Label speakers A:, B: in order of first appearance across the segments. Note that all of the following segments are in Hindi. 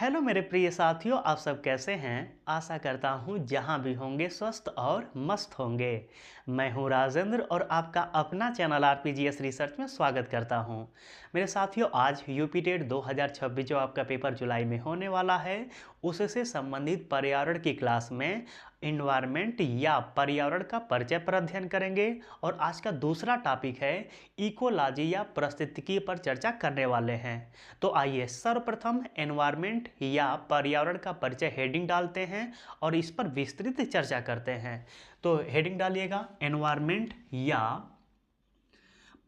A: हेलो मेरे प्रिय साथियों, आप सब कैसे हैं। आशा करता हूँ जहाँ भी होंगे स्वस्थ और मस्त होंगे। मैं हूँ राजेंद्र और आपका अपना चैनल आरपीजीएस रिसर्च में स्वागत करता हूँ। मेरे साथियों, आज यूपी टेट 2026 जो आपका पेपर जुलाई में होने वाला है, उससे संबंधित पर्यावरण की क्लास में इन्वायरमेंट या पर्यावरण का परिचय पर अध्ययन करेंगे। और आज का दूसरा टॉपिक है इकोलॉजी या पारिस्थितिकी पर चर्चा करने वाले हैं। तो आइए सर्वप्रथम एनवायरनमेंट या पर्यावरण का परिचय हेडिंग डालते हैं और इस पर विस्तृत चर्चा करते हैं। तो हेडिंग डालिएगा एनवायरनमेंट या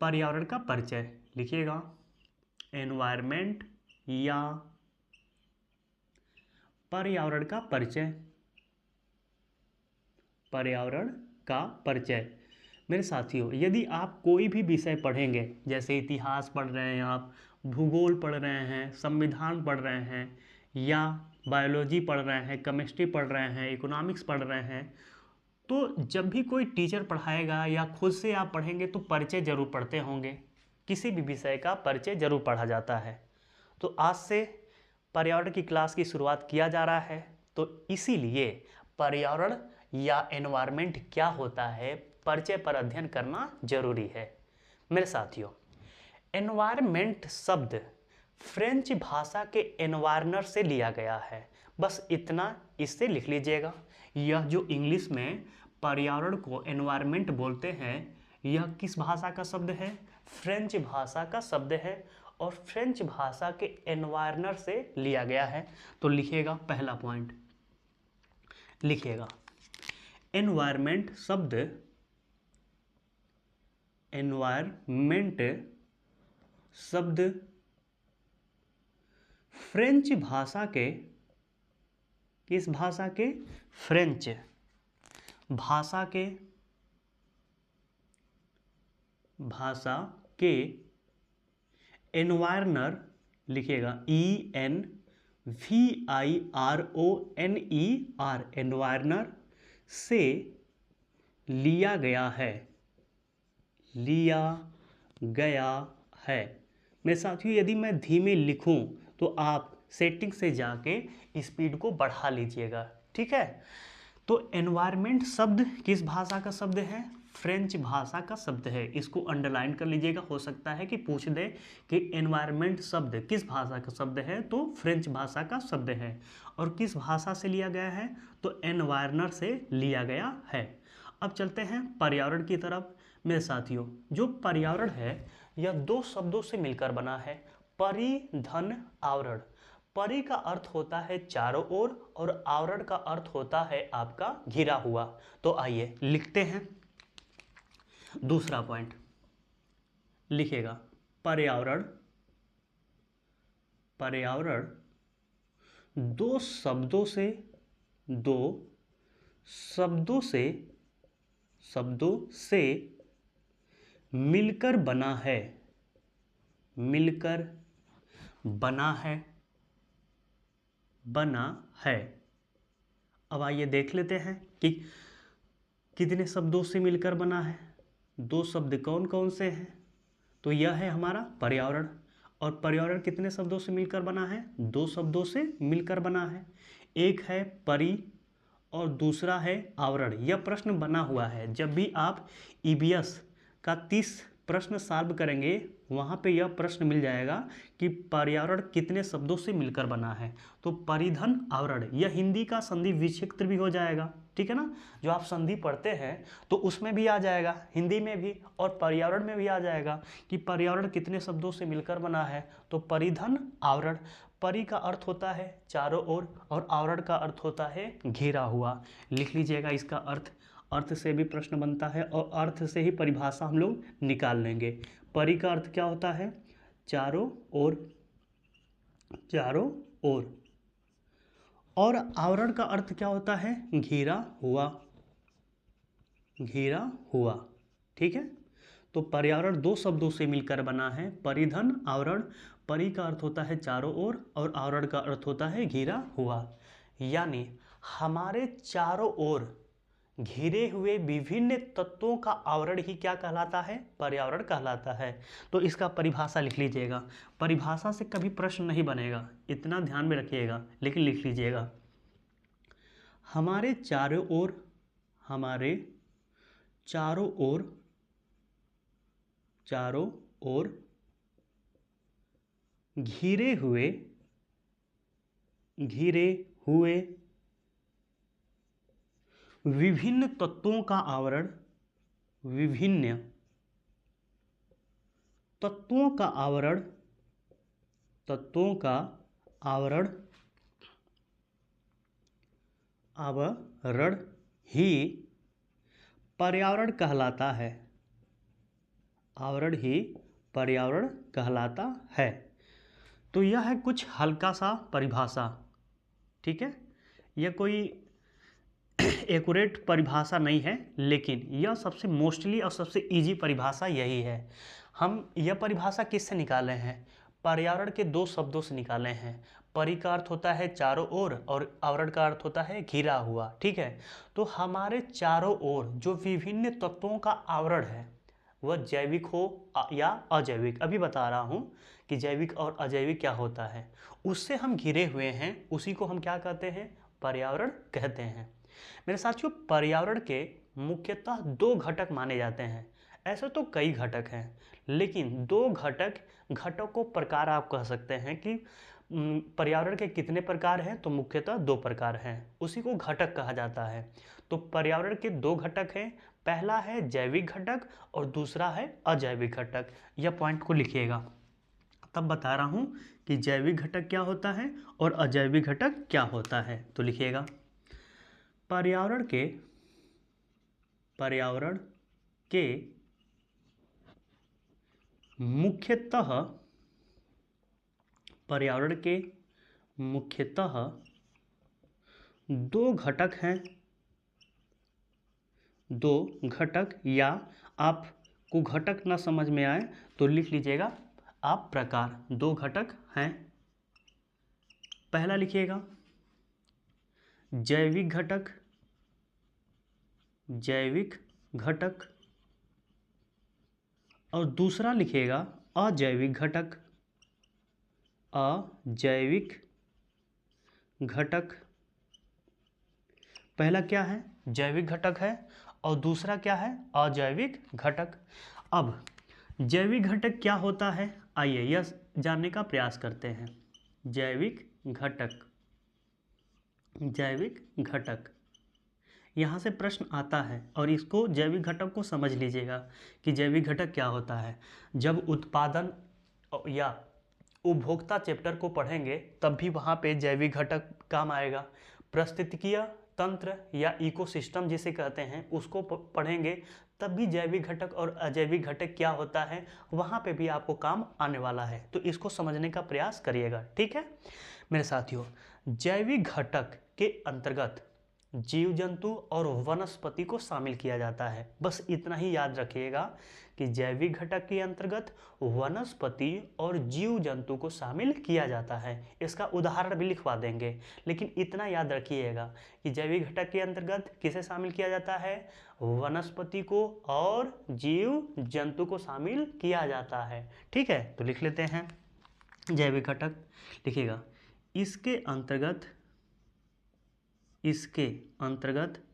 A: पर्यावरण का परिचय, लिखिएगा एनवायरनमेंट या पर्यावरण का परिचय। पर्यावरण का परिचय। मेरे साथियों, यदि आप कोई भी विषय पढ़ेंगे, जैसे इतिहास पढ़ रहे हैं, आप भूगोल पढ़ रहे हैं, संविधान पढ़ रहे हैं, या बायोलॉजी पढ़ रहे हैं, केमिस्ट्री पढ़ रहे हैं, इकोनॉमिक्स पढ़ रहे हैं, तो जब भी कोई टीचर पढ़ाएगा या खुद से आप पढ़ेंगे तो परिचय जरूर पढ़ते होंगे। किसी भी विषय का परिचय जरूर पढ़ा जाता है। तो आज से पर्यावरण की क्लास की शुरुआत किया जा रहा है, तो इसीलिए पर्यावरण या एनवायरनमेंट क्या होता है, परिचय पर अध्ययन करना जरूरी है। मेरे साथियों, एनवायरनमेंट शब्द फ्रेंच भाषा के एनवायरनर से लिया गया है। बस इतना इससे लिख लीजिएगा। यह जो इंग्लिश में पर्यावरण को एनवायरनमेंट बोलते हैं, यह किस भाषा का शब्द है? फ्रेंच भाषा का शब्द है और फ्रेंच भाषा के एनवायरनर से लिया गया है। तो लिखिएगा, पहला पॉइंट लिखिएगा, एनवायरनमेंट शब्द, एनवायरनमेंट शब्द फ्रेंच भाषा के, किस भाषा के? फ्रेंच भाषा के एनवायरनर, लिखिएगा ENVIRONER, एनवायरनर से लिया गया है, लिया गया है। मेरे साथियों, यदि मैं धीमे लिखूं तो आप सेटिंग से जाके स्पीड को बढ़ा लीजिएगा, ठीक है। तो एनवायरनमेंट शब्द किस भाषा का शब्द है? फ्रेंच भाषा का शब्द है। इसको अंडरलाइन कर लीजिएगा, हो सकता है कि पूछ दे कि एनवायरनमेंट शब्द किस भाषा का शब्द है, तो फ्रेंच भाषा का शब्द है। और किस भाषा से लिया गया है? तो एनवायरनर से लिया गया है। अब चलते हैं पर्यावरण की तरफ। मेरे साथियों, जो पर्यावरण है यह दो शब्दों से मिलकर बना है, परि धन आवरण। परि का अर्थ होता है चारों ओर और आवरण का अर्थ होता है आपका घिरा हुआ। तो आइए लिखते हैं दूसरा पॉइंट, लिखेगा पर्यावरण, पर्यावरण दो शब्दों से, दो शब्दों से मिलकर बना है, मिलकर बना है, बना है। अब आइए देख लेते हैं कि कितने शब्दों से मिलकर बना है। दो शब्द कौन कौन से हैं? तो यह है हमारा पर्यावरण। और पर्यावरण कितने शब्दों से मिलकर बना है? दो शब्दों से मिलकर बना है। एक है परि और दूसरा है आवरण। यह प्रश्न बना हुआ है, जब भी आप ईबीएस का 30 प्रश्न सॉल्व करेंगे वहाँ पे यह प्रश्न मिल जाएगा कि पर्यावरण कितने शब्दों से मिलकर बना है। तो परिधन आवरण, यह हिंदी का संधि विक्षेत्र भी हो जाएगा, ठीक है ना। जो आप संधि पढ़ते हैं तो उसमें भी आ जाएगा, हिंदी में भी और पर्यावरण में भी आ जाएगा कि पर्यावरण कितने शब्दों से मिलकर बना है। तो परिधन आवरण, परि का अर्थ होता है चारों ओर और आवरण का अर्थ होता है घिरा हुआ। लिख लीजिएगा इसका अर्थ। अर्थ से भी प्रश्न बनता है और अर्थ से ही परिभाषा हम लोग निकाल लेंगे। परि का अर्थ क्या होता है? चारों ओर, चारों ओर। और आवरण का अर्थ क्या होता है? घिरा हुआ, घिरा हुआ, ठीक है। तो पर्यावरण दो शब्दों से मिलकर बना है, परिधन आवरण। परि का अर्थ होता है चारों ओर और आवरण का अर्थ होता है घिरा हुआ। यानी हमारे चारों ओर घिरे हुए विभिन्न तत्वों का आवरण ही क्या कहलाता है? पर्यावरण कहलाता है। तो इसका परिभाषा लिख लीजिएगा। परिभाषा से कभी प्रश्न नहीं बनेगा, इतना ध्यान में रखिएगा, लेकिन लिख लीजिएगा। हमारे चारों ओर घिरे हुए विभिन्न तत्वों का आवरण आवरण ही पर्यावरण कहलाता है। पर्यावरण कहलाता है। तो यह है कुछ हल्का सा परिभाषा, ठीक है। यह कोई एक्यूरेट परिभाषा नहीं है, लेकिन यह सबसे मोस्टली और सबसे इजी परिभाषा यही है। हम यह परिभाषा किससे निकाले हैं? पर्यावरण के दो शब्दों से निकाले हैं। परि का अर्थ होता है चारों ओर और आवरण का अर्थ होता है घिरा हुआ, ठीक है। तो हमारे चारों ओर जो विभिन्न तत्वों का आवरण है वह जैविक हो या अजैविक, अभी बता रहा हूँ कि जैविक और अजैविक क्या होता है, उससे हम घिरे हुए हैं, उसी को हम क्या कहते हैं? पर्यावरण कहते हैं। मेरे साथियों, पर्यावरण के मुख्यतः दो घटक माने जाते हैं। ऐसे तो कई घटक हैं, लेकिन दो घटकों प्रकार आप कह सकते हैं कि पर्यावरण के कितने प्रकार हैं? तो मुख्यतः दो प्रकार हैं, उसी को घटक कहा जाता है। तो पर्यावरण के दो घटक हैं, पहला है जैविक घटक और दूसरा है अजैविक घटक। यह पॉइंट को लिखिएगा, तब बता रहा हूं कि जैविक घटक क्या होता है और अजैविक घटक क्या होता है। तो लिखिएगा, पर्यावरण के मुख्यतः दो घटक हैं। दो घटक, या आपको घटक ना समझ में आए तो लिख लीजिएगा आप प्रकार। दो घटक हैं। पहला लिखिएगा जैविक घटक और दूसरा लिखिएगा अजैविक घटक। पहला क्या है? जैविक घटक है और दूसरा क्या है? अजैविक घटक। अब जैविक घटक क्या होता है, आइए यह जानने का प्रयास करते हैं। जैविक घटक, यहाँ से प्रश्न आता है और इसको जैविक घटक को समझ लीजिएगा कि जैविक घटक क्या होता है। जब उत्पादन या उपभोक्ता चैप्टर को पढ़ेंगे तब भी वहाँ पे जैविक घटक काम आएगा। पारिस्थितिकीय तंत्र या इकोसिस्टम जिसे कहते हैं उसको पढ़ेंगे तब भी जैविक घटक और अजैविक घटक क्या होता है वहाँ पे भी आपको काम आने वाला है। तो इसको समझने का प्रयास करिएगा, ठीक है मेरे साथियों। जैविक घटक के अंतर्गत जीव जंतु और वनस्पति को शामिल किया जाता है। बस इतना ही याद रखिएगा कि जैविक घटक के अंतर्गत वनस्पति और जीव जंतु को शामिल किया जाता है। इसका उदाहरण भी लिखवा देंगे, लेकिन इतना याद रखिएगा कि जैविक घटक के अंतर्गत किसे शामिल किया जाता है? वनस्पति को और जीव जंतु को शामिल किया जाता है, ठीक है। तो लिख लेते हैं जैविक घटक। लिखिएगा, इसके अंतर्गत वनस्पति और जीव जंतु को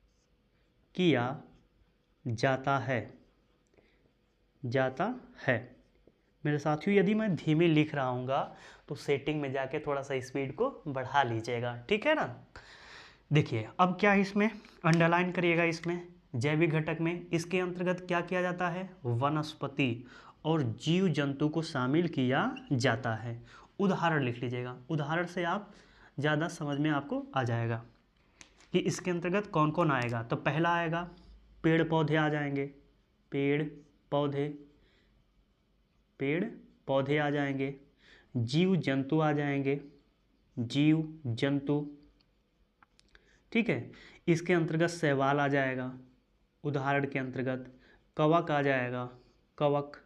A: शामिल किया जाता है। मेरे साथियों, यदि मैं धीमे लिख रहा हूँगा तो सेटिंग में जाके थोड़ा सा स्पीड को बढ़ा लीजिएगा, ठीक है ना। देखिए अब क्या है, इसमें अंडरलाइन करिएगा। इसमें जैविक घटक में इसके अंतर्गत क्या किया जाता है? वनस्पति और जीव जंतु को शामिल किया जाता है। उदाहरण लिख लीजिएगा, उदाहरण से आप ज़्यादा समझ में आपको आ जाएगा कि इसके अंतर्गत कौन कौन आएगा। तो पहला आएगा पेड़ पौधे आ जाएंगे, पेड़ पौधे। पेड़ पौधे आ जाएंगे, जीव जंतु आ जाएंगे, जीव जंतु, ठीक है। इसके अंतर्गत शैवाल आ जाएगा, उदाहरण के अंतर्गत कवक आ जाएगा, कवक,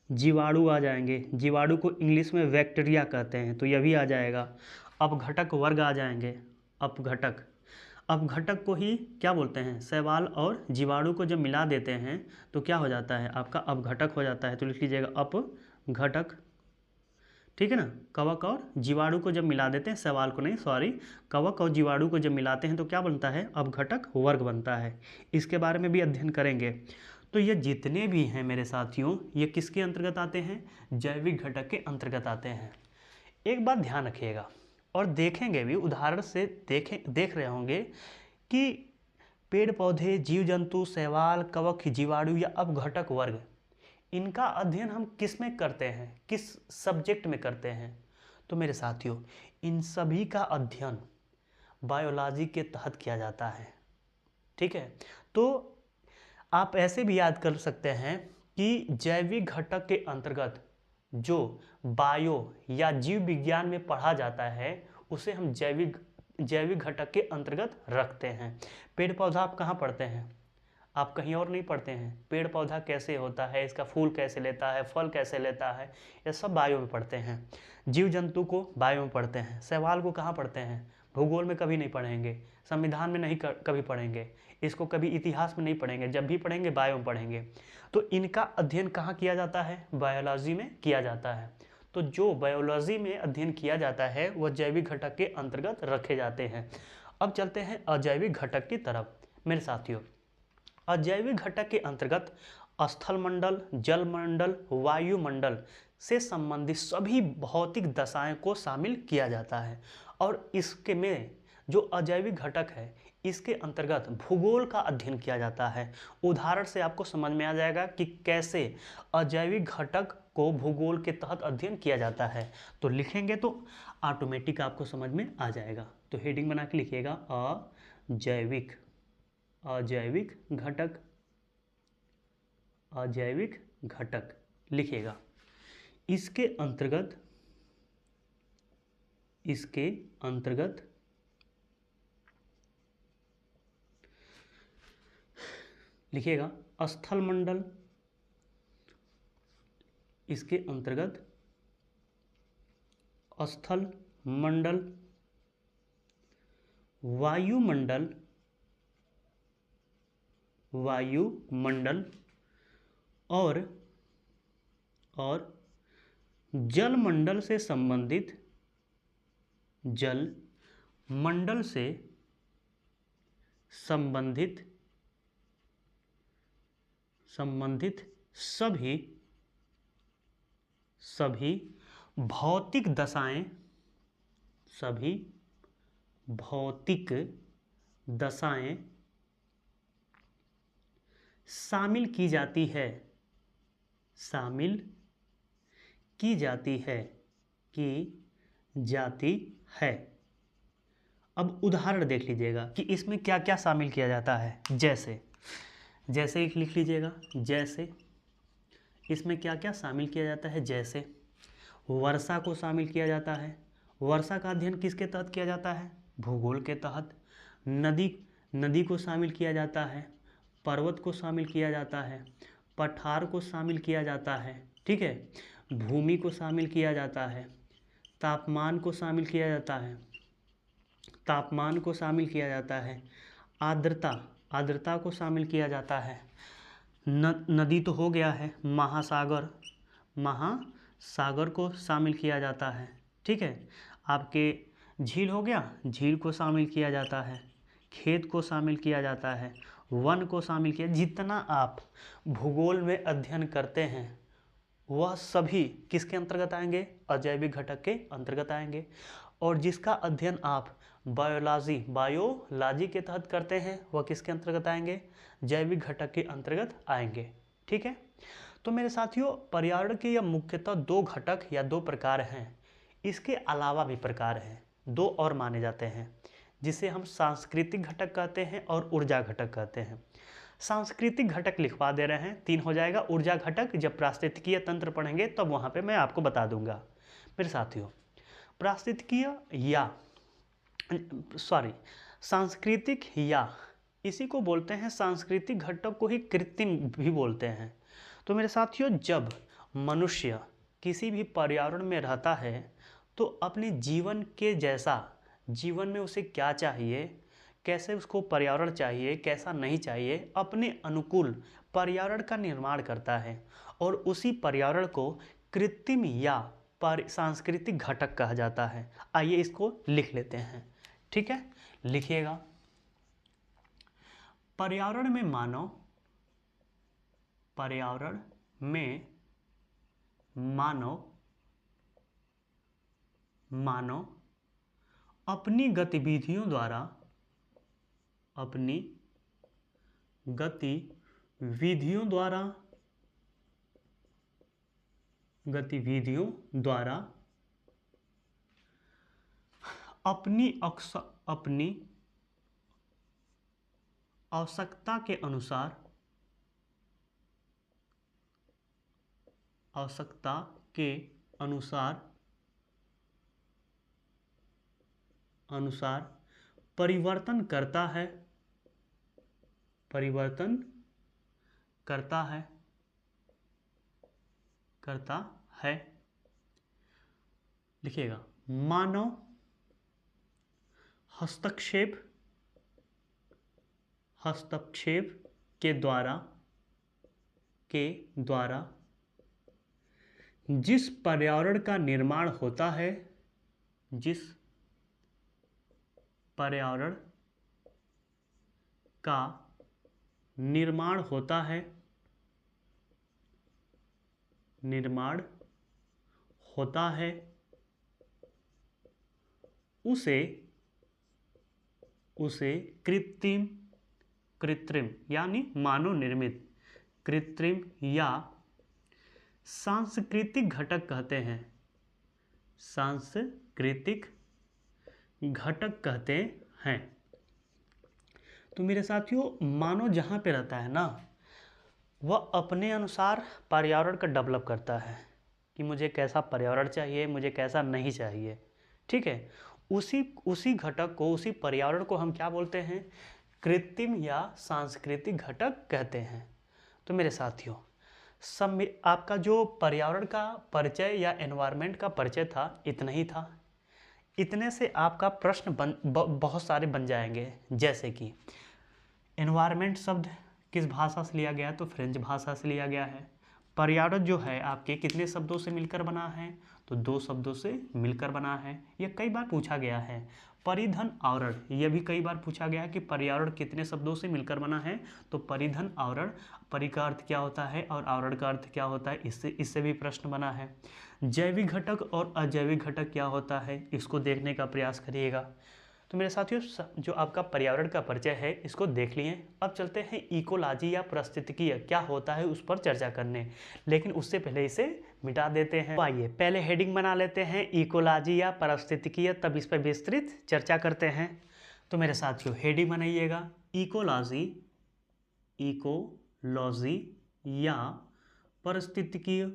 A: जीवाणु आ जाएंगे, जीवाणु को इंग्लिश में बैक्टीरिया कहते हैं तो यह भी आ जाएगा। अपघटक वर्ग आ जाएंगे, अपघटक, अपघटक को ही क्या बोलते हैं, शैवाल और जीवाणु को जब मिला देते हैं तो क्या हो जाता है, आपका अपघटक हो जाता है, तो लिख लीजिएगा अपघटक, ठीक है ना। कवक और जीवाणु को जब मिला देते हैं, शैवाल को नहीं, सॉरी, कवक और जीवाणु को जब मिलाते हैं तो क्या बनता है, अपघटक वर्ग बनता है। इसके बारे में भी अध्ययन करेंगे। तो ये जितने भी हैं मेरे साथियों, ये किसके अंतर्गत आते हैं, जैविक घटक के अंतर्गत आते हैं। एक बात ध्यान रखिएगा और देखेंगे भी, उदाहरण से देख रहे होंगे कि पेड़ पौधे, जीव जंतु, शैवाल, कवक, जीवाणु या अपघटक वर्ग, इनका अध्ययन हम किस में करते हैं, किस सब्जेक्ट में करते हैं। तो मेरे साथियों, इन सभी का अध्ययन बायोलॉजी के तहत किया जाता है, ठीक है। तो आप ऐसे भी याद कर सकते हैं कि जैविक घटक के अंतर्गत जो बायो या जीव विज्ञान में पढ़ा जाता है उसे हम जैविक घटक के अंतर्गत रखते हैं। पेड़ पौधा आप कहाँ पढ़ते हैं, आप कहीं और नहीं पढ़ते हैं। पेड़ पौधा कैसे होता है, इसका फूल कैसे लेता है, फल कैसे लेता है, ये सब बायो में पढ़ते हैं। जीव जंतु को बायो में पढ़ते हैं। शैवाल को कहाँ पढ़ते हैं, भूगोल में कभी नहीं पढ़ेंगे, संविधान में नहीं कभी पढ़ेंगे, इसको कभी इतिहास में नहीं पढ़ेंगे, जब भी पढ़ेंगे बायो में पढ़ेंगे। तो इनका अध्ययन कहाँ किया जाता है, बायोलॉजी में किया जाता है। तो जो बायोलॉजी में अध्ययन किया जाता है वह जैविक घटक के अंतर्गत रखे जाते हैं। अब चलते हैं अजैविक घटक की तरफ। मेरे साथियों, अजैविक घटक के अंतर्गत स्थल मंडल, जल मंडल, वायुमंडल से संबंधित सभी भौतिक दशाएं को शामिल किया जाता है। और इसके में जो अजैविक घटक है इसके अंतर्गत भूगोल का अध्ययन किया जाता है। उदाहरण से आपको समझ में आ जाएगा कि कैसे अजैविक घटक को भूगोल के तहत अध्ययन किया जाता है। तो लिखेंगे तो ऑटोमेटिक आपको समझ में आ जाएगा। तो हेडिंग बना के लिखिएगा अजैविक, अजैविक घटक, अजैविक घटक लिखिएगा। इसके अंतर्गत लिखिएगा स्थल मंडल, इसके अंतर्गत स्थल मंडल, वायुमंडल, वायुमंडल और जल मंडल से संबंधित, जल मंडल से संबंधित सभी भौतिक दशाएं, सभी भौतिक दशाएं शामिल की जाती है, शामिल की जाती है, की जाती है। अब उदाहरण देख लीजिएगा कि इसमें क्या क्या शामिल किया जाता है। जैसे एक लिख लीजिएगा, जैसे इसमें क्या क्या शामिल किया जाता है। जैसे वर्षा को शामिल किया जाता है। वर्षा का अध्ययन किसके तहत किया जाता है, भूगोल के तहत। नदी को शामिल किया जाता है, पर्वत को शामिल किया जाता है, पठार को शामिल किया जाता है, ठीक है। भूमि को शामिल किया जाता है, तापमान को शामिल किया जाता है, तापमान को शामिल किया जाता है, आर्द्रता को शामिल किया जाता है। नदी तो हो गया है, महासागर को शामिल किया जाता है, ठीक है। आपके झील हो गया, झील को शामिल किया जाता है, खेत को शामिल किया जाता है, वन को शामिल किया। जितना आप भूगोल में अध्ययन करते हैं वह सभी किसके अंतर्गत आएंगे, अजैविक घटक के अंतर्गत आएंगे। और जिसका अध्ययन आप बायोलॉजी के तहत करते हैं वह किसके अंतर्गत आएंगे, जैविक घटक के अंतर्गत आएंगे, ठीक है। तो मेरे साथियों, पर्यावरण के यह मुख्यतः दो घटक या दो प्रकार हैं। इसके अलावा भी प्रकार हैं, दो और माने जाते हैं, जिसे हम सांस्कृतिक घटक कहते हैं और ऊर्जा घटक कहते हैं। सांस्कृतिक घटक लिखवा दे रहे हैं, 3 हो जाएगा। ऊर्जा घटक जब पारिस्थितिकीय तंत्र पढ़ेंगे तब वहाँ पे मैं आपको बता दूंगा। मेरे साथियों, पारिस्थितिकीय या सांस्कृतिक या इसी को बोलते हैं, सांस्कृतिक घटक को ही कृत्रिम भी बोलते हैं। तो मेरे साथियों, जब मनुष्य किसी भी पर्यावरण में रहता है तो अपने जीवन के जैसा, जीवन में उसे क्या चाहिए, कैसे उसको पर्यावरण चाहिए, कैसा नहीं चाहिए, अपने अनुकूल पर्यावरण का निर्माण करता है और उसी पर्यावरण को कृत्रिम या सांस्कृतिक घटक कहा जाता है। आइए इसको लिख लेते हैं, ठीक है, लिखिएगा। पर्यावरण में मानव, पर्यावरण में मानव अपनी गतिविधियों द्वारा, अपनी गतिविधियों द्वारा अपनी आवश्यकता के अनुसार परिवर्तन करता है। लिखिएगा, मानव हस्तक्षेप के द्वारा जिस पर्यावरण का निर्माण होता है, जिस पर्यावरण का निर्माण होता है उसे कृत्रिम यानी मानव निर्मित, कृत्रिम या सांस्कृतिक घटक कहते हैं। सांस्कृतिक घटक कहते हैं। तो मेरे साथियों, मानव जहाँ पे रहता है ना, वह अपने अनुसार पर्यावरण का डेवलप करता है कि मुझे कैसा पर्यावरण चाहिए, मुझे कैसा नहीं चाहिए, ठीक है। उसी घटक को, उसी पर्यावरण को हम क्या बोलते हैं? कृत्रिम या सांस्कृतिक घटक कहते हैं। तो मेरे साथियों, आपका जो पर्यावरण का परिचय या एनवायरनमेंट का परिचय था, इतना ही था। इतने से आपका प्रश्न बहुत सारे बन जाएंगे, जैसे कि एनवायरनमेंट शब्द किस भाषा से लिया गया है? तो फ्रेंच भाषा से लिया गया है। पर्यावरण जो है आपके कितने शब्दों से मिलकर बना है? तो 2 शब्दों से मिलकर बना है। यह कई बार पूछा गया है। परिधन आवरण, यह भी कई बार पूछा गया है कि पर्यावरण कितने शब्दों से मिलकर बना है। तो परिधन आवरण, परि का अर्थ क्या होता है और आवरण का अर्थ क्या होता है, इससे भी प्रश्न बना है। जैविक घटक और अजैविक घटक क्या होता है, इसको देखने का प्रयास करिएगा। तो मेरे साथियों, जो आपका पर्यावरण का परिचय है इसको देख लिए। अब चलते हैं इकोलॉजी या पारिस्थितिकीय क्या होता है उस पर चर्चा करने, लेकिन उससे पहले इसे मिटा देते हैं। तो आइए पहले हेडिंग बना लेते हैं, इकोलॉजी या पारिस्थितिकीय, तब इस पर विस्तृत चर्चा करते हैं। तो मेरे साथियों, हेडिंग बनाइएगा, इकोलॉजी या पारिस्थितिकीय,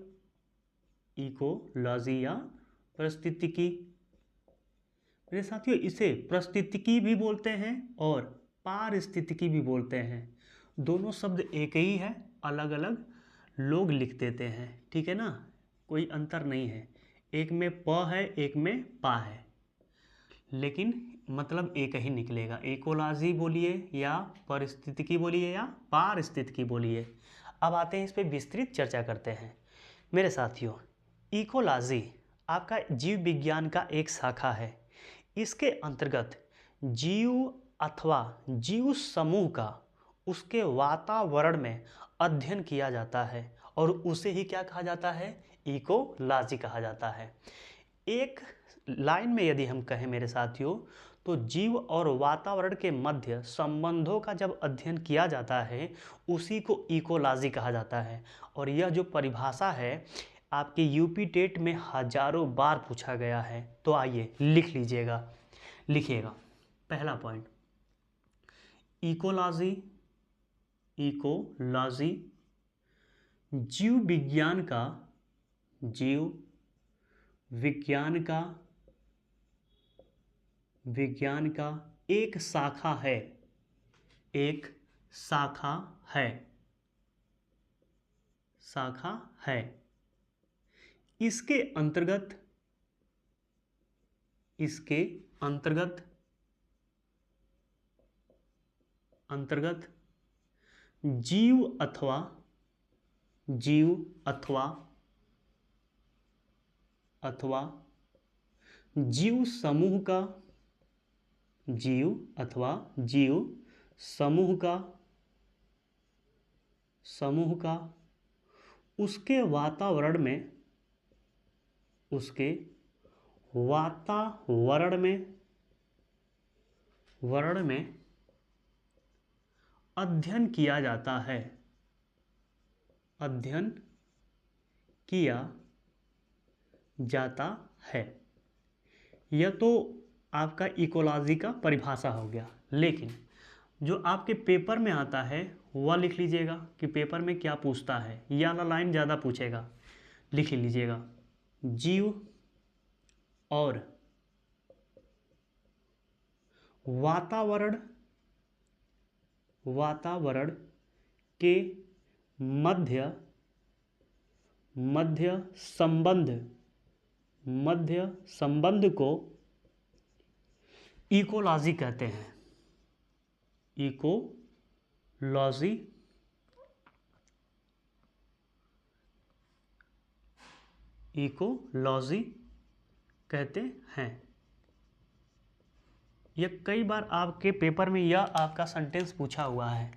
A: इकोलॉजी या पारिस्थितिकी। मेरे साथियों, इसे पारिस्थितिकी भी बोलते हैं और पारिस्थितिकी भी बोलते हैं। दोनों शब्द एक ही है, अलग अलग लोग लिख देते हैं, ठीक है ना, कोई अंतर नहीं है। एक में प है, एक में पा है, लेकिन मतलब एक ही निकलेगा। इकोलॉजी बोलिए या पारिस्थितिकी बोलिए या पारिस्थितिकी बोलिए। अब आते हैं इस पर विस्तृत चर्चा करते हैं। मेरे साथियों, इकोलॉजी आपका जीव विज्ञान का एक शाखा है। इसके अंतर्गत जीव अथवा जीव समूह का उसके वातावरण में अध्ययन किया जाता है और उसे ही क्या कहा जाता है? इकोलॉजी कहा जाता है। एक लाइन में यदि हम कहें मेरे साथियों, तो जीव और वातावरण के मध्य संबंधों का जब अध्ययन किया जाता है उसी को इकोलॉजी कहा जाता है। और यह जो परिभाषा है आपके यूपी टेट में हजारों बार पूछा गया है। तो आइए लिख लीजिएगा, लिखिएगा। पहला पॉइंट, इकोलॉजी इकोलॉजी जीव विज्ञान का एक शाखा है, इसके अंतर्गत जीव अथवा जीव समूह का उसके वातावरण में अध्ययन किया जाता है। यह तो आपका इकोलॉजी का परिभाषा हो गया, लेकिन जो आपके पेपर में आता है वह लिख लीजिएगा कि पेपर में क्या पूछता है। यह वाला लाइन ज़्यादा पूछेगा, लिख लीजिएगा। जीव और वातावरण के मध्य संबंध को इकोलॉजी कहते हैं। इकोलॉजी कहते हैं। यह कई बार आपके पेपर में यह आपका सेंटेंस पूछा हुआ है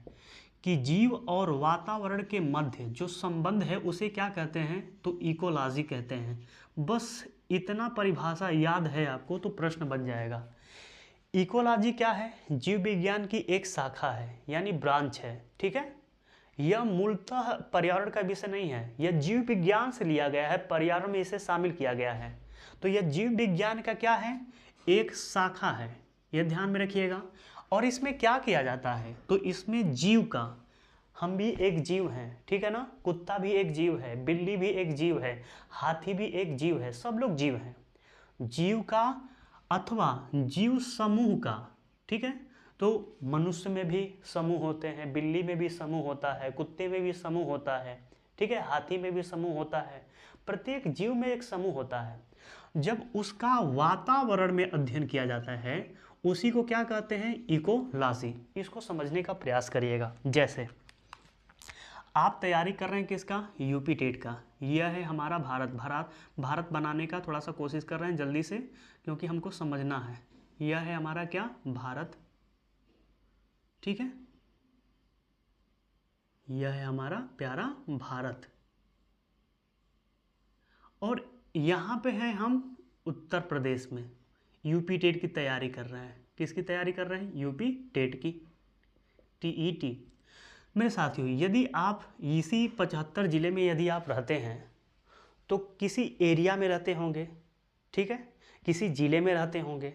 A: कि जीव और वातावरण के मध्य जो संबंध है उसे क्या कहते हैं, तो इकोलॉजी कहते हैं। बस इतना परिभाषा याद है आपको तो प्रश्न बन जाएगा। इकोलॉजी क्या है? जीव विज्ञान की एक शाखा है, यानी ब्रांच है। ठीक है, यह मूलतः पर्यावरण का विषय नहीं है, यह जीव विज्ञान से लिया गया है, पर्यावरण में इसे शामिल किया गया है। तो यह जीव विज्ञान का क्या है? एक शाखा है, यह ध्यान में रखिएगा। और इसमें क्या किया जाता है, तो इसमें जीव का, हम भी एक जीव हैं, ठीक है ना, कुत्ता भी एक जीव है, बिल्ली भी एक जीव है, हाथी भी एक जीव है, सब लोग जीव हैं। जीव का अथवा जीव समूह का, ठीक है, तो मनुष्य में भी समूह होते हैं, बिल्ली में भी समूह होता है, कुत्ते में भी समूह होता है, ठीक है, हाथी में भी समूह होता है, प्रत्येक जीव में एक समूह होता है। जब उसका वातावरण में अध्ययन किया जाता है उसी को क्या कहते हैं? इकोलॉजी। इसको समझने का प्रयास करिएगा। जैसे आप तैयारी कर रहे हैं किसका? यूपी टेट का। यह है हमारा भारत बनाने का थोड़ा सा कोशिश कर रहे हैं जल्दी से, क्योंकि हमको समझना है। यह है हमारा क्या? भारत, ठीक है, यह है हमारा प्यारा भारत। और यहाँ पे है हम उत्तर प्रदेश में यूपी टेट की तैयारी कर रहे हैं। किसकी तैयारी कर रहे हैं? यूपी टेट की, TET। मेरे साथियों, यदि आप इसी 75 जिले में यदि आप रहते हैं तो किसी एरिया में रहते होंगे, ठीक है, किसी जिले में रहते होंगे,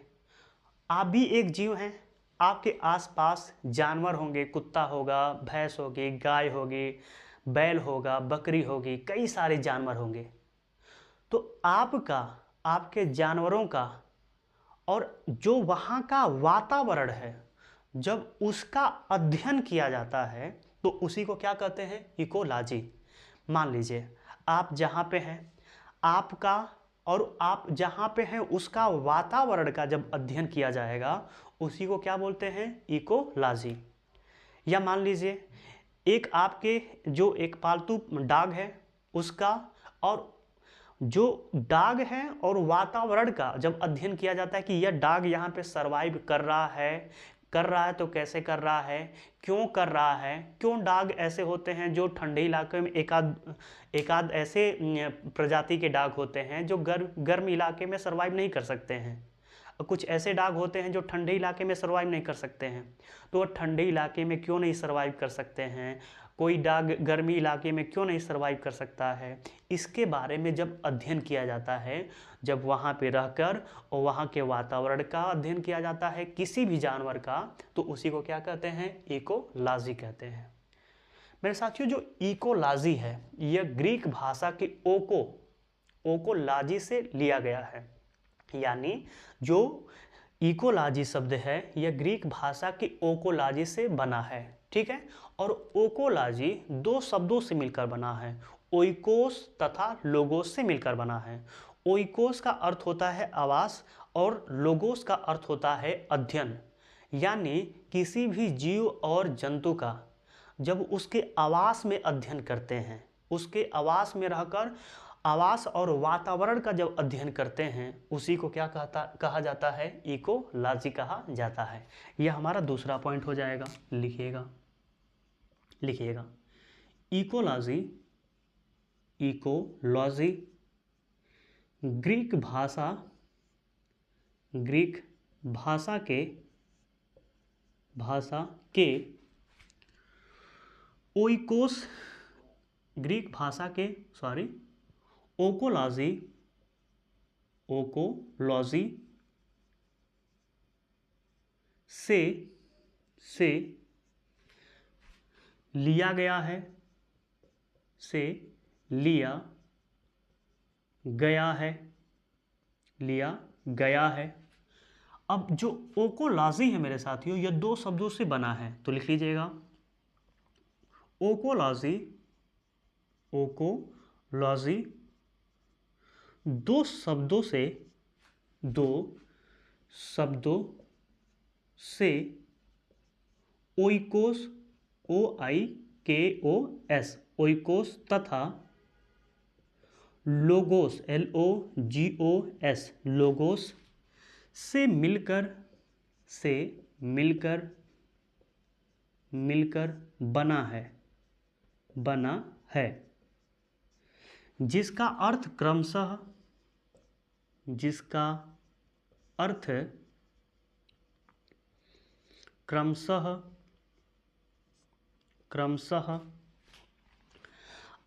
A: आप भी एक जीव हैं। आपके आसपास जानवर होंगे, कुत्ता होगा, भैंस होगी, गाय होगी, बैल होगा, बकरी होगी, कई सारे जानवर होंगे। तो आपका, आपके जानवरों का और जो वहाँ का वातावरण है, जब उसका अध्ययन किया जाता है तो उसी को क्या कहते हैं? इकोलॉजी। मान लीजिए आप जहाँ पे हैं, आपका और आप जहाँ पे हैं उसका वातावरण का जब अध्ययन किया जाएगा उसी को क्या बोलते हैं? इकोलॉजी। या मान लीजिए एक आपके जो एक पालतू डॉग है उसका, और जो डॉग है और वातावरण का जब अध्ययन किया जाता है कि यह डॉग यहाँ पे सरवाइव कर रहा है तो कैसे कर रहा है, क्यों कर रहा है, क्यों डॉग ऐसे होते हैं जो ठंडे इलाके में एकाध ऐसे प्रजाति के डॉग होते हैं जो गर्म इलाके में सरवाइव नहीं कर सकते हैं, और कुछ ऐसे डॉग होते हैं जो ठंडे इलाके में सरवाइव नहीं कर सकते हैं। तो वह ठंडे इलाके में क्यों नहीं सरवाइव कर सकते हैं, कोई डॉग गर्मी इलाके में क्यों नहीं सरवाइव कर सकता है, इसके बारे में जब अध्ययन किया जाता है, जब वहाँ पे रहकर और वहाँ के वातावरण का अध्ययन किया जाता है किसी भी जानवर का, तो उसी को क्या कहते हैं? इकोलॉजी कहते हैं। मेरे साथियों जो इकोलॉजी है यह ग्रीक भाषा के ओकोलॉजी से लिया गया है। यानी जो इकोलॉजी शब्द है यह ग्रीक भाषा की ओकोलॉजी से बना है, ठीक है। और ओकोलॉजी दो शब्दों से मिलकर बना है, ओइकोस तथा लोगोस से मिलकर बना है। ओइकोस का अर्थ होता है आवास और लोगोस का अर्थ होता है अध्ययन। यानी किसी भी जीव और जंतु का जब उसके आवास में अध्ययन करते हैं, उसके आवास में रहकर आवास और वातावरण का जब अध्ययन करते हैं, उसी को क्या कहा जाता है, इकोलॉजी कहा जाता है। यह हमारा दूसरा पॉइंट हो जाएगा। लिखिएगा इकोलॉजी ग्रीक भाषा के ओइकोस ओकोलॉजी से लिया गया है। अब जो ओकोलॉजी है मेरे साथियों यह दो शब्दों से बना है, तो लिख लीजिएगा ओकोलॉजी दो शब्दों से ओइकोस OIKOS ओइकोस तथा लोगोस LOGOS लोगोस से मिलकर बना है, जिसका अर्थ क्रमशः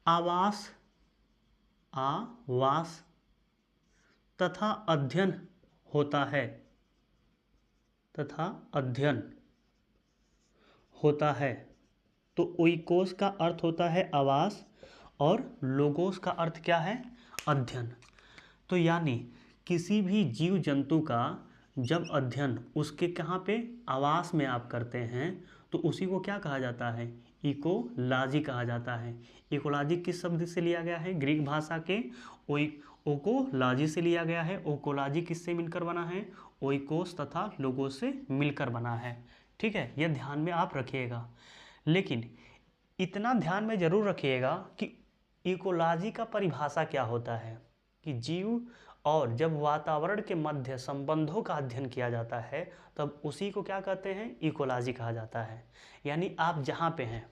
A: आवास तथा अध्ययन होता है। तो ओइकोस का अर्थ होता है आवास और लोगोस का अर्थ क्या है, अध्ययन। तो यानी किसी भी जीव जंतु का जब अध्ययन उसके कहाँ पे आवास में आप करते हैं, तो उसी को क्या कहा जाता है, इकोलॉजी कहा जाता है। इकोलॉजी किस शब्द से लिया गया है, ग्रीक भाषा के ओकोलॉजी से लिया गया है। ओकोलॉजी किससे मिलकर बना है, ओइकोस तथा लोगोस से मिलकर बना है, ठीक है। यह ध्यान में आप रखिएगा। लेकिन इतना ध्यान में जरूर रखिएगा कि इकोलॉजी का परिभाषा क्या होता है, कि जीव और जब वातावरण के मध्य संबंधों का अध्ययन किया जाता है तब उसी को क्या कहते हैं, इकोलॉजी कहा जाता है। यानी आप जहाँ पे हैं,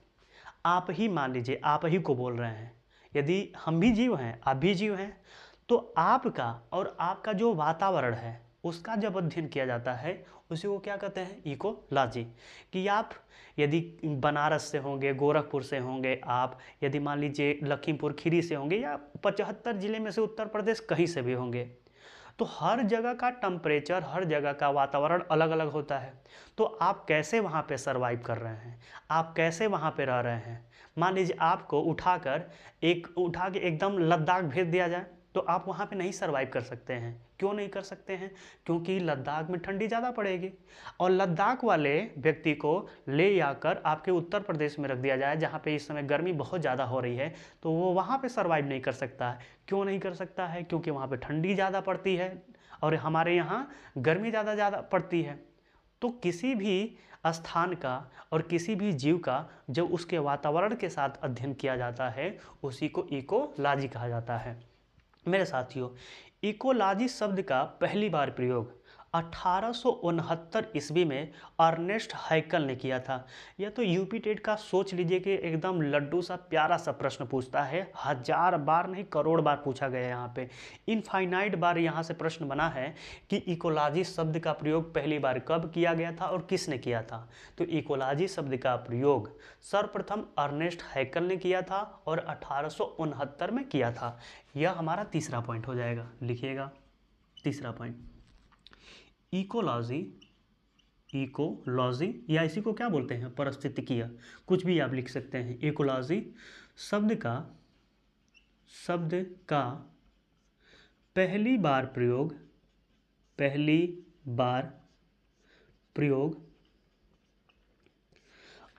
A: आप ही मान लीजिए आप ही को बोल रहे हैं, यदि हम भी जीव हैं आप भी जीव हैं, तो आपका और आपका जो वातावरण है उसका जब अध्ययन किया जाता है उसी को क्या कहते हैं, इकोलॉजी। कि आप यदि बनारस से होंगे, गोरखपुर से होंगे, आप यदि मान लीजिए लखीमपुर खीरी से होंगे, या 75 जिले में से उत्तर प्रदेश कहीं से भी होंगे, तो हर जगह का टेम्परेचर, हर जगह का वातावरण अलग अलग होता है। तो आप कैसे वहाँ पे सरवाइव कर रहे हैं, आप कैसे वहाँ पे रह रहे हैं। मान लीजिए आपको उठा के एकदम लद्दाख भेज दिया जाए, तो आप वहाँ पे नहीं सरवाइव कर सकते हैं। क्यों नहीं कर सकते हैं, क्योंकि लद्दाख में ठंडी ज़्यादा पड़ेगी। और लद्दाख वाले व्यक्ति को ले आकर आपके उत्तर प्रदेश में रख दिया जाए जहाँ पे इस समय गर्मी बहुत ज़्यादा हो रही है, तो वो वहाँ पे सरवाइव नहीं कर सकता है। क्यों नहीं कर सकता है, क्योंकि वहाँ पे ठंडी ज़्यादा पड़ती है और हमारे यहाँ गर्मी ज़्यादा पड़ती है। तो किसी भी स्थान का और किसी भी जीव का जब उसके वातावरण के साथ अध्ययन किया जाता है उसी को इकोलॉजी कहा जाता है। मेरे साथियों, इकोलॉजी शब्द का पहली बार प्रयोग 1869 ईस्वी में अर्नेस्ट हैकल ने किया था। यह तो यूपी टेट का सोच लीजिए कि एकदम लड्डू सा प्यारा सा प्रश्न पूछता है, 1000 बार नहीं करोड़ बार पूछा गया है। यहाँ पे इनफाइनाइट बार यहाँ से प्रश्न बना है कि इकोलॉजी शब्द का प्रयोग पहली बार कब किया गया था और किसने किया था। तो इकोलॉजी शब्द का प्रयोग सर्वप्रथम अर्नेस्ट हैकल ने किया था और 1869 में किया था। यह हमारा तीसरा पॉइंट हो जाएगा। लिखिएगा तीसरा पॉइंट, इकोलॉजी इकोलॉजी, या इसी को क्या बोलते हैं, पारिस्थितिकीय, कुछ भी आप लिख सकते हैं। इकोलॉजी शब्द का पहली बार प्रयोग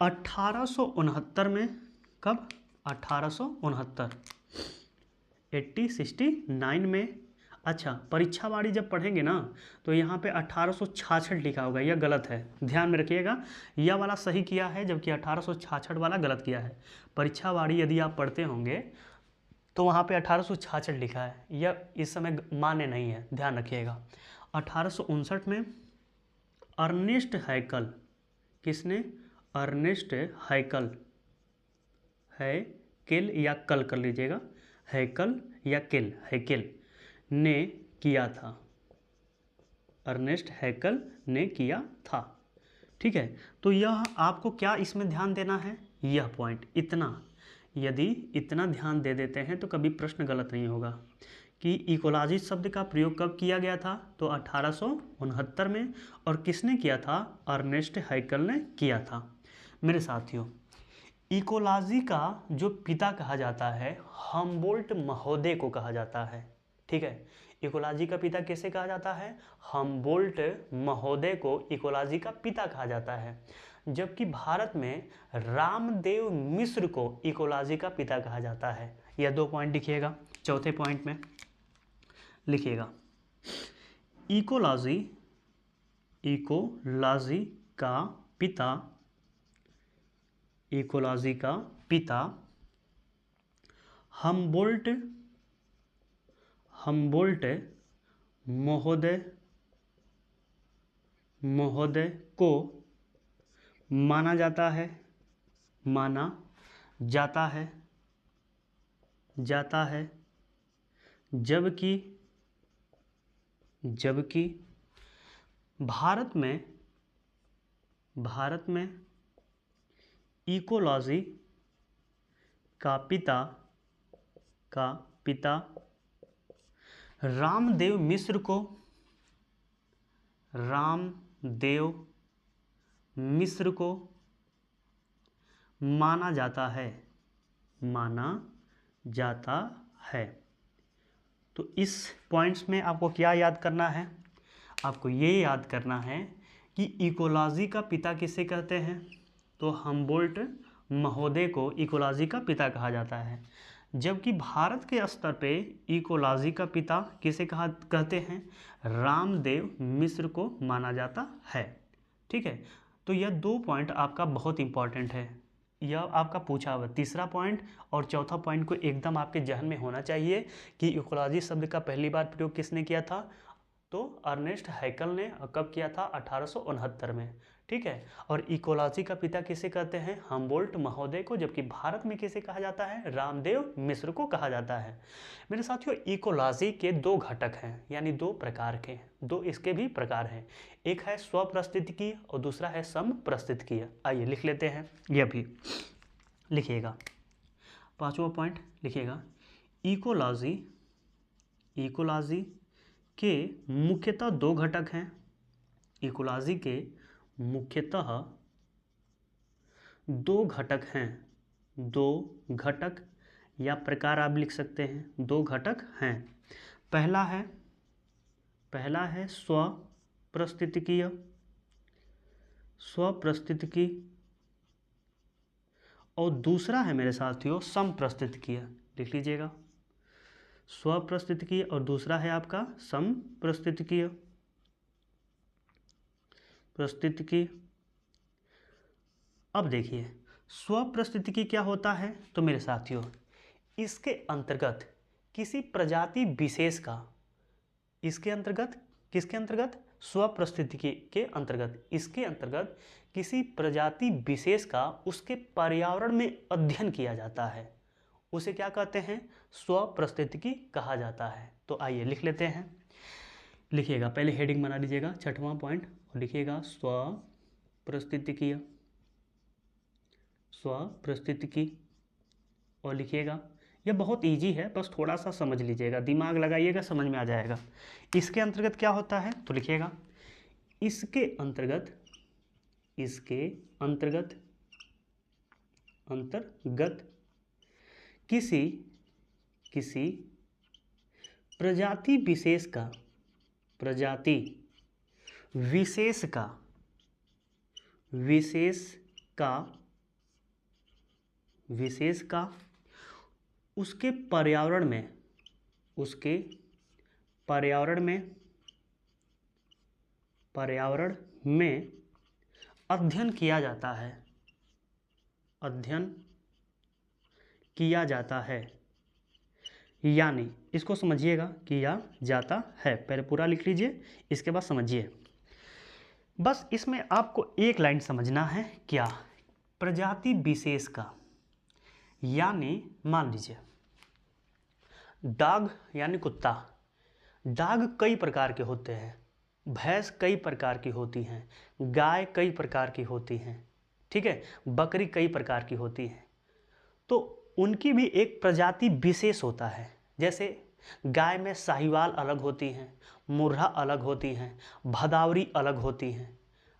A: 1869 में, कब, 1869 में। अच्छा, परीक्षावाड़ी जब पढ़ेंगे ना तो यहाँ पे 1866 लिखा होगा, यह गलत है, ध्यान में रखिएगा। यह वाला सही किया है जबकि 1866 वाला गलत किया है। परीक्षावाड़ी यदि आप पढ़ते होंगे तो वहाँ पे 1866 लिखा है, यह इस समय मान्य नहीं है, ध्यान रखिएगा। 1859 में अर्नेस्ट हैकल, किसने, अर्नेस्ट हैकेल या कल कर लीजिएगा, हैकल या हैकेल ने किया था, अर्नेस्ट हैकल ने किया था। ठीक है, तो यह आपको क्या इसमें ध्यान देना है, यह पॉइंट, इतना, यदि इतना ध्यान दे देते हैं तो कभी प्रश्न गलत नहीं होगा कि इकोलॉजी शब्द का प्रयोग कब किया गया था, तो 1869 में, और किसने किया था, अर्नेस्ट हैकल ने किया था। मेरे साथियों, इकोलॉजी का जो पिता कहा जाता है, हम्बोल्ट महोदय को कहा जाता है। ठीक है, इकोलॉजी का पिता किसे कहा जाता है, हम्बोल्ट महोदय को इकोलॉजी का पिता कहा जाता है। जबकि भारत में रामदेव मिश्र को इकोलॉजी का पिता कहा जाता है। यह 2 पॉइंट लिखिएगा। चौथे पॉइंट में लिखिएगा, इकोलॉजी का पिता हम्बोल्ट महोदय को माना जाता है, जबकि भारत में इकोलॉजी का पिता रामदेव मिश्र को माना जाता है। तो इस पॉइंट्स में आपको क्या याद करना है, आपको ये याद करना है कि इकोलॉजी का पिता किसे कहते हैं, तो हम्बोल्ट महोदय को इकोलॉजी का पिता कहा जाता है। जबकि भारत के स्तर पे इकोलॉजी का पिता किसे कहते हैं, रामदेव मिश्र को माना जाता है। ठीक है, तो यह 2 पॉइंट आपका बहुत इंपॉर्टेंट है, यह आपका पूछा हुआ तीसरा पॉइंट और चौथा पॉइंट को एकदम आपके जहन में होना चाहिए कि इकोलॉजी शब्द का पहली बार प्रयोग किसने किया था, तो अर्नेस्ट हैकल ने, कब किया था, 1869 में। ठीक है, और इकोलॉजी का पिता किसे कहते हैं, हम्बोल्ट महोदय को, जबकि भारत में किसे कहा जाता है, रामदेव मिश्र को कहा जाता है। मेरे साथियों, इकोलॉजी के 2 घटक हैं, यानी 2 प्रकार के, 2 इसके भी प्रकार हैं। एक है स्वप्रस्थितिकीय और दूसरा है समप्रस्थितिकीय। आइए लिख लेते हैं, यह भी लिखिएगा। 5वां पॉइंट लिखिएगा, इकोलॉजी के मुख्यतः 2 घटक हैं। इकोलॉजी के मुख्यतः 2 घटक हैं, 2 घटक या प्रकार आप लिख सकते हैं, 2 घटक हैं। पहला है स्वप्रस्थितिकीय और दूसरा है मेरे साथियों समप्रस्थितिकीय। लिख लीजिएगा, स्वप्रस्थितिकीय और दूसरा है आपका समप्रस्थितिकीय। अब देखिए, स्वप्रस्थितिकीय क्या होता है, तो मेरे साथियों, इसके अंतर्गत किसी प्रजाति विशेष का, इसके अंतर्गत, किसके अंतर्गत, स्वप्रस्थितिकीय के अंतर्गत, इसके अंतर्गत किसी प्रजाति विशेष का उसके पर्यावरण में अध्ययन किया जाता है, उसे क्या कहते हैं, स्वप्रस्थितिकी कहा जाता है। तो आइए लिख लेते हैं, लिखिएगा, पहले हेडिंग बना लीजिएगा 6वां पॉइंट और लिखिएगा स्वप्रस्थितिकीय और लिखिएगा, यह बहुत इजी है, बस थोड़ा सा समझ लीजिएगा, दिमाग लगाइएगा, समझ में आ जाएगा। इसके अंतर्गत क्या होता है, तो लिखिएगा, इसके अंतर्गत इसके अंतर्गत किसी प्रजाति विशेष का उसके पर्यावरण में अध्ययन किया जाता है यानी इसको समझिएगा, किया जाता है। पहले पूरा लिख लीजिए, इसके बाद समझिए। बस इसमें आपको एक लाइन समझना है, क्या? प्रजाति विशेष का, यानी मान लीजिए डॉग यानी कुत्ता। डॉग कई प्रकार के होते हैं, भैंस कई प्रकार की होती हैं, गाय कई प्रकार की होती हैं, ठीक है, बकरी कई प्रकार की होती हैं। तो उनकी भी एक प्रजाति विशेष होता है। जैसे गाय में साहिवाल अलग होती हैं, मुर्रा अलग होती हैं, भदावरी अलग होती हैं।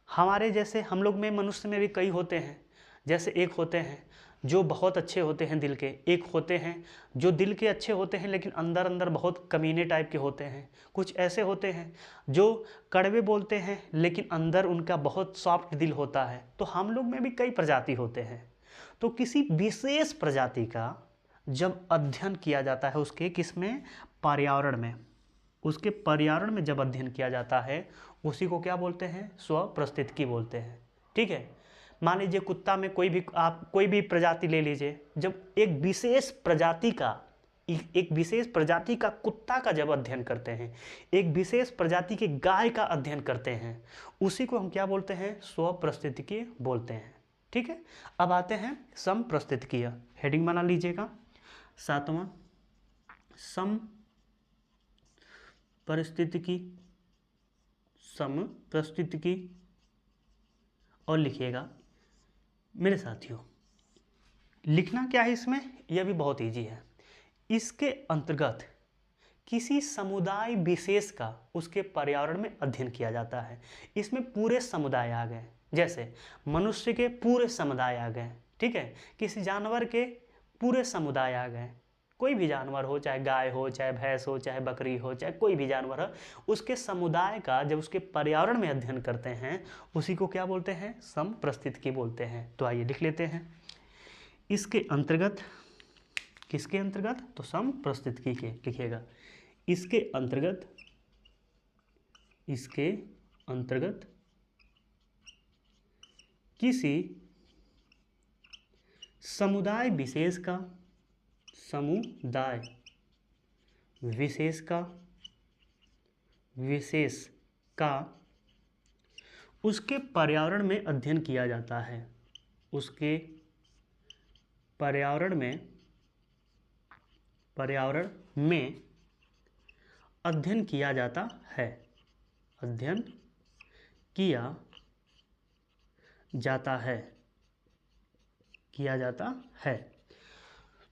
A: हमारे जैसे हम लोग में, मनुष्य में भी कई होते हैं। जैसे एक होते हैं जो बहुत अच्छे होते हैं दिल के, एक होते हैं जो दिल के अच्छे होते हैं लेकिन अंदर अंदर बहुत कमीने टाइप के होते हैं। कुछ ऐसे होते हैं जो कड़वे बोलते हैं लेकिन अंदर उनका बहुत सॉफ्ट दिल होता है। तो हम लोग में भी कई प्रजाति होते हैं। तो किसी विशेष प्रजाति का जब अध्ययन किया जाता है, उसके किसमें, पर्यावरण में, उसके पर्यावरण में जब अध्ययन किया जाता है, उसी को क्या बोलते हैं, स्वपारिस्थितिकी बोलते हैं। ठीक है, मान लीजिए कुत्ता में आप कोई भी प्रजाति ले लीजिए। जब एक विशेष प्रजाति का कुत्ता का जब अध्ययन करते हैं, एक विशेष प्रजाति के गाय का अध्ययन करते हैं, उसी को हम क्या बोलते हैं, स्वपारिस्थितिकी बोलते हैं। ठीक है, अब आते हैं समपारिस्थितिकीय। हेडिंग बना लीजिएगा, 7वां समपारिस्थितिकी और लिखिएगा मेरे साथियों। लिखना क्या है इसमें, यह भी बहुत इजी है। इसके अंतर्गत किसी समुदाय विशेष का उसके पर्यावरण में अध्ययन किया जाता है। इसमें पूरे समुदाय आ गए, जैसे मनुष्य के पूरे समुदाय आ गए, ठीक है, किसी जानवर के पूरे समुदाय आ गए। कोई भी जानवर हो, चाहे गाय हो, चाहे भैंस हो, चाहे बकरी हो, चाहे कोई भी जानवर हो, उसके समुदाय का जब उसके पर्यावरण में अध्ययन करते हैं, उसी को क्या बोलते हैं, समपारिस्थितिकी बोलते हैं। तो आइए लिख लेते हैं। इसके अंतर्गत, किसके अंतर्गत, तो समपारिस्थितिकी के लिखिएगा। इसके अंतर्गत किसी समुदाय विशेष का उसके पर्यावरण में अध्ययन किया जाता है। उसके पर्यावरण में अध्ययन किया जाता है, अध्ययन किया जाता है।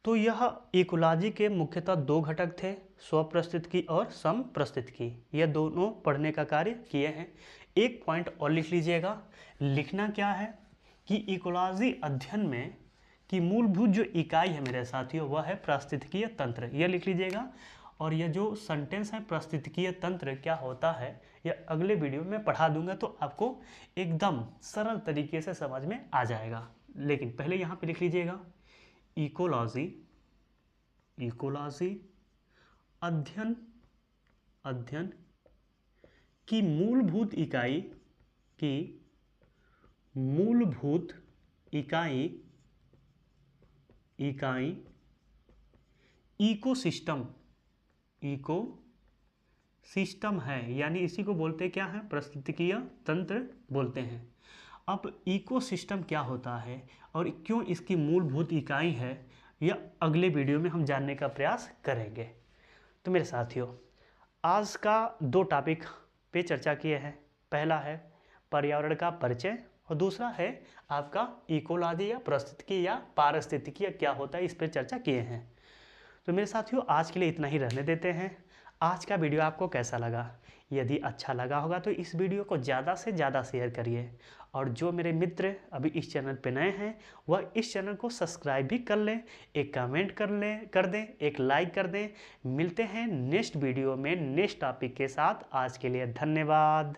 A: तो यह इकोलॉजी के मुख्यतः दो घटक थे, स्वपारिस्थितिकी और समपारिस्थितिकी। यह दोनों पढ़ने का कार्य किए हैं। एक पॉइंट और लिख लीजिएगा। लिखना क्या है कि इकोलॉजी अध्ययन में की मूलभूत जो इकाई है मेरे साथियों, वह है पारिस्थितिकीय तंत्र। यह लिख लीजिएगा। और यह जो सेंटेंस है पारिस्थितिकीय तंत्र क्या होता है, यह अगले वीडियो में पढ़ा दूंगा, तो आपको एकदम सरल तरीके से समझ में आ जाएगा। लेकिन पहले यहाँ पे लिख लीजिएगा, इकोलॉजी अध्ययन की मूलभूत इकाई इकोसिस्टम है, यानी इसी को बोलते क्या है, पारिस्थितिकीय तंत्र बोलते हैं। अब इकोसिस्टम क्या होता है और क्यों इसकी मूलभूत इकाई है, यह अगले वीडियो में हम जानने का प्रयास करेंगे। तो मेरे साथियों, आज का 2 टॉपिक पे चर्चा किए हैं। पहला है पर्यावरण का परिचय और दूसरा है आपका इकोलॉजी या पारिस्थितिकी या पारिस्थितिकी क्या होता है, इस पर चर्चा किए हैं। तो मेरे साथियों, आज के लिए इतना ही रहने देते हैं। आज का वीडियो आपको कैसा लगा, यदि अच्छा लगा होगा तो इस वीडियो को ज़्यादा से ज़्यादा शेयर करिए, और जो मेरे मित्र अभी इस चैनल पे नए हैं वह इस चैनल को सब्सक्राइब भी कर लें, एक कमेंट कर दें, एक लाइक कर दें। मिलते हैं नेक्स्ट वीडियो में नेक्स्ट टॉपिक के साथ। आज के लिए धन्यवाद।